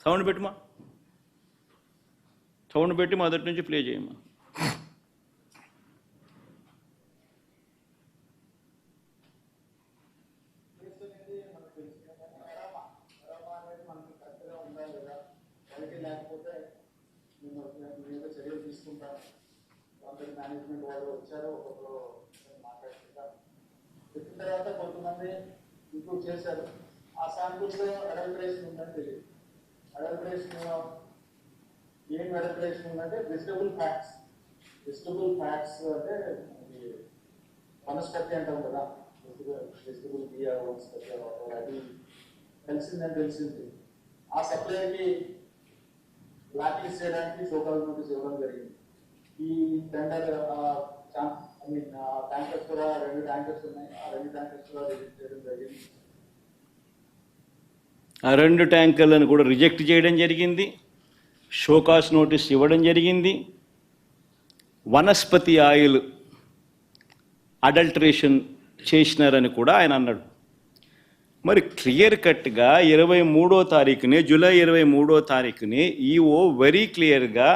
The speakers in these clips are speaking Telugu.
సౌండ్ పెట్టుమా, సౌండ్ పెట్టి మొదటి నుంచి ప్లే చేయమ్మా. లేకపోతే మేము చర్యలు తీసుకుంటాం. అందరి మేనేజ్మెంట్ వాళ్ళు వచ్చారు, ఒక్కొక్కరు మాట్లాడుకుంటాం. చెప్పిన తర్వాత కొంతమంది ఇంప్రూవ్ చేశారు. ఆ శాంపుల్స్ అడల్టరేషన్ ఉందని తెలియదు. అడల్టరేషన్ ఏం అడల్టరేషన్ ఉందంటే వెజిటబుల్ ఫ్యాట్స్. వెజిటబుల్ ఫ్యాట్స్ అంటే వనస్పతి అంటాం కదా, వెజిటబుల్ బియ్య వనస్పతి అది తెలిసిందని తెలిసింది. ఆ సప్లైకి బ్లాక్ లిస్ట్ చేయడానికి షోకాల్ నోటీస్ ఇవ్వడం జరిగింది. ఈ టెండర్ ట్యాంకర్స్ కూడా 2 ట్యాంకర్స్ ఉన్నాయి. ఆ 2 ట్యాంకర్స్ కూడా రిజెక్ట్ చేయడం జరిగింది. ఆ 2 ట్యాంకర్లను కూడా రిజెక్ట్ చేయడం జరిగింది. షోకాస్ నోటీస్ ఇవ్వడం జరిగింది. వనస్పతి ఆయిల్ అడల్టరేషన్ చేసినారని కూడా ఆయన అన్నాడు. మరి క్లియర్ కట్గా 23వ తారీఖునే, జూలై 23వ తారీఖునే ఈఓ వెరీ క్లియర్గా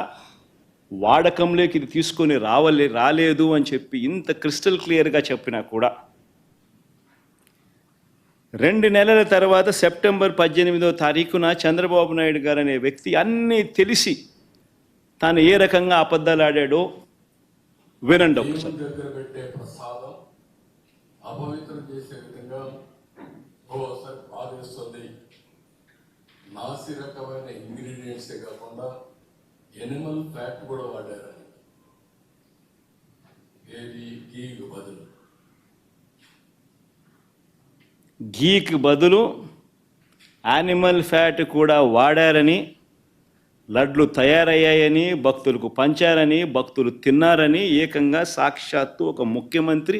వాడకంలోకి ఇది తీసుకొని రాలేదు అని చెప్పి ఇంత క్రిస్టల్ క్లియర్గా చెప్పినా కూడా 2 నెలల తర్వాత సెప్టెంబర్ 18వ తారీఖున చంద్రబాబు నాయుడు గారు అనే వ్యక్తి అన్నీ తెలిసి తాను ఏ రకంగా అబద్ధాలు ఆడాడో వినండి ఒకసారి. దగ్గర పెట్టే ప్రసాదం అపవిత్రం చేసే విధంగా ఓసారి బాధిస్తుంది. నాసి రకమైన ఇంగ్రీడియంట్సే కాకుండా ఎనిమల్ ఫ్యాట్ కూడా వాడారని, ఏది గీకు బదులు. గీకి బదులు యానిమల్ ఫ్యాట్ కూడా వాడారని, లడ్లు తయారయ్యాయని, భక్తులకు పంచారని, భక్తులు తిన్నారని ఏకంగా సాక్షాత్తు ఒక ముఖ్యమంత్రి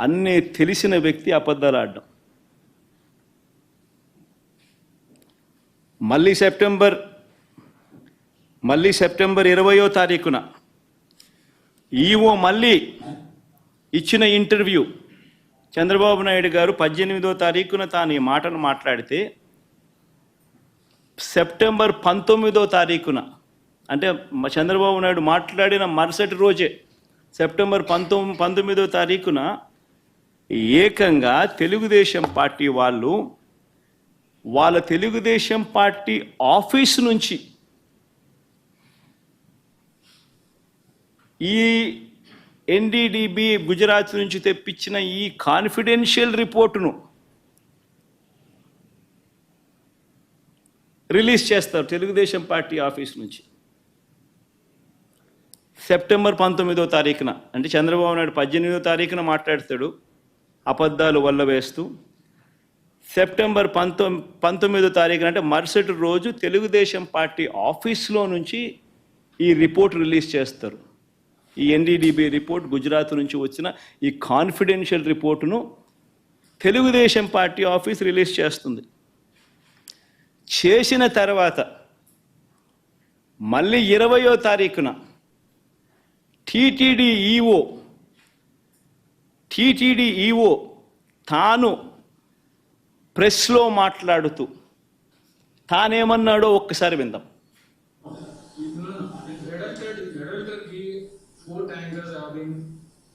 అన్నీ తెలిసిన వ్యక్తి అబద్ధాలు ఆడడం. మళ్ళీ సెప్టెంబర్ 20వ తారీఖున ఈఓ మళ్ళీ ఇచ్చిన ఇంటర్వ్యూ, చంద్రబాబు నాయుడు గారు 18వ తారీఖున తాను ఈ మాటను మాట్లాడితే సెప్టెంబర్ 19వ తారీఖున, అంటే చంద్రబాబు నాయుడు మాట్లాడిన మరుసటి రోజే సెప్టెంబర్ 19వ తారీఖున ఏకంగా తెలుగుదేశం పార్టీ వాళ్ళు వాళ్ళ తెలుగుదేశం పార్టీ ఆఫీస్ నుంచి ఈ ఎన్డీడీబీ గుజరాత్ నుంచి తెప్పించిన ఈ కాన్ఫిడెన్షియల్ రిపోర్టును రిలీజ్ చేస్తారు తెలుగుదేశం పార్టీ ఆఫీస్ నుంచి. సెప్టెంబర్ 19వ తారీఖున, అంటే చంద్రబాబు నాయుడు 18వ తారీఖున మాట్లాడతాడు అబద్ధాలు వల్ల వేస్తూ. సెప్టెంబర్ 19వ తారీఖున అంటే మరుసటి రోజు తెలుగుదేశం పార్టీ ఆఫీస్లో నుంచి ఈ రిపోర్ట్ రిలీజ్ చేస్తారు. ఈ ఎన్డీడీబీ రిపోర్ట్, గుజరాత్ నుంచి వచ్చిన ఈ కాన్ఫిడెన్షియల్ రిపోర్టును తెలుగుదేశం పార్టీ ఆఫీస్ రిలీజ్ చేస్తుంది. చేసిన తర్వాత మళ్ళీ 20వ తారీఖున టీటీడీ ఈఓ తాను ప్రెస్లో మాట్లాడుతూ తానేమన్నాడో ఒక్కసారి విందాం. 4 tankers have been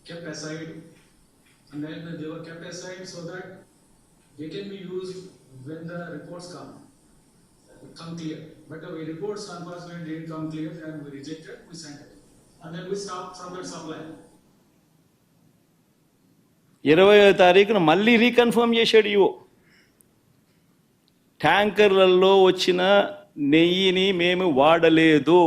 kept aside, and then they were kept aside so that they can be used when the reports come clear. But the reports unfortunately didn't come clear, and we rejected, we sent it, and then we stopped from that supply. 20వ తారీఖున మళ్ళీ రీకన్ఫర్మ్ చేశాడు ఇవో. ట్యాంకర్లలో వచ్చిన నెయ్యిని మేము వాడలేదు.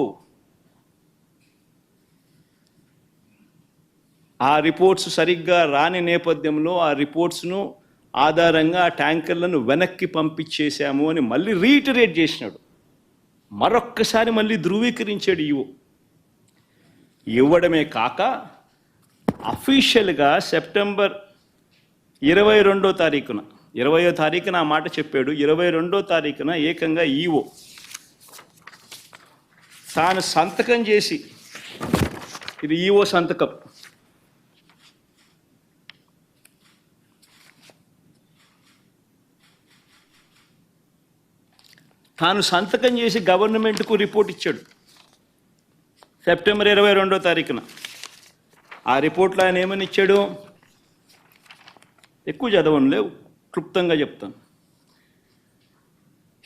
ఆ రిపోర్ట్స్ సరిగ్గా రాని నేపథ్యంలో ఆ రిపోర్ట్స్ను ఆధారంగా ఆ ట్యాంకర్లను వెనక్కి పంపించేశాము అని మళ్ళీ రీటరేట్ చేసినాడు. మరొక్కసారి మళ్ళీ ధృవీకరించాడు ఈవో. ఇవ్వడమే కాక అఫీషియల్గా సెప్టెంబర్ 22వ తారీఖున, 20వ తారీఖున ఆ మాట చెప్పాడు. 22వ తారీఖున ఏకంగా ఈవో తాను సంతకం చేసి, ఇది ఈవో సంతకం, తాను సంతకం చేసి గవర్నమెంట్కు రిపోర్ట్ ఇచ్చాడు సెప్టెంబర్ 22వ తారీఖున. ఆ రిపోర్ట్లో ఆయన ఏమని ఇచ్చాడు? ఎక్కువ చదవనులే, క్లుప్తంగా చెప్తాను.